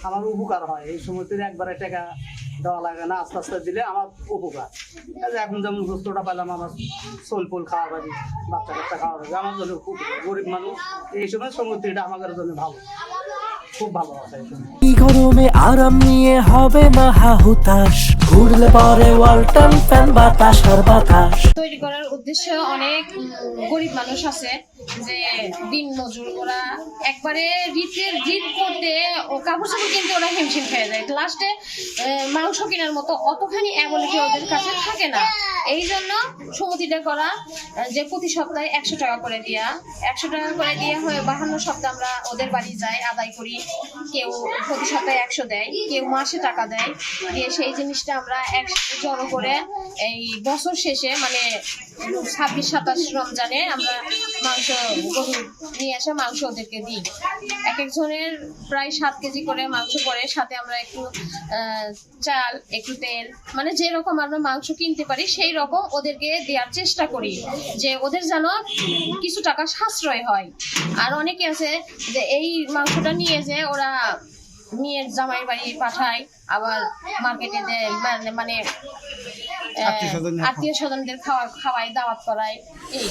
আমার উপকার হয়। এই সময়তে একবারে টাকা দেওয়া লাগে না, আস্তে আস্তে দিলে আমার উপকার। এখন যেমন গোস্তটা পেলাম, আমার সোল পোল খাওয়া পারি, বাচ্চা কাচ্চা খাওয়া পারি, আমার জন্য খুব গরিব মানুষ। এই সময় সমুদ্রটা আমাদের জন্য ভালো, খুব ভালো আছে। এই গরমে আরাম নিয়ে হবে না হাহুতাশ, ঘুরলে পরে ওয়ালটন ফ্যান বাতাস আর বাতাস। তৈরি করার উদ্দেশ্য অনেক গরিব মানুষ আছে যে দিন মজুর, ওরা একবারে ঋণ করতে ও কাপড় চাপড় কিনতে ওরা হিমশিম খেয়ে যায়। লাস্টে মাংস কেনার মতো অতখানি অ্যাবিলিটি ওদের কাছে থাকে না। এই জন্য সমিতিটা করা যে প্রতি সপ্তাহে 100 টাকা করে দেওয়া, 100 টাকা করে দিয়ে হয়ে 52 সপ্তাহ আমরা ওদের বাড়ি যাই, আদায় করি। কেউ প্রতি সপ্তাহে 100 দেয়, কেউ মাসে টাকা দেয়, দিয়ে সেই জিনিসটা আমরা একসাথে জড়ো করে এই বছর শেষে মানে 26-27 রমজানে আমরা মাংস গরু নিয়ে আসে মাংস ওদেরকে দিই। এক একজনের প্রায় 7 কেজি করে মাংস পড়ে, সাথে আমরা একটু চাল, একটু তেল, মানে যেরকম আমরা মাংস কিনতে পারি সেই রকম ওদেরকে দেওয়ার চেষ্টা করি, যে ওদের যেন কিছু টাকা সাশ্রয় হয়। আর অনেকে আছে যে এই মাংসটা নিয়ে যে ওরা মেয়ের জামাই বাড়ি পাঠায়, আবার মার্কেটে দেয়, মানে আত্মীয় স্বজনদের খাওয়ায়, দাওয়াত করায়। এই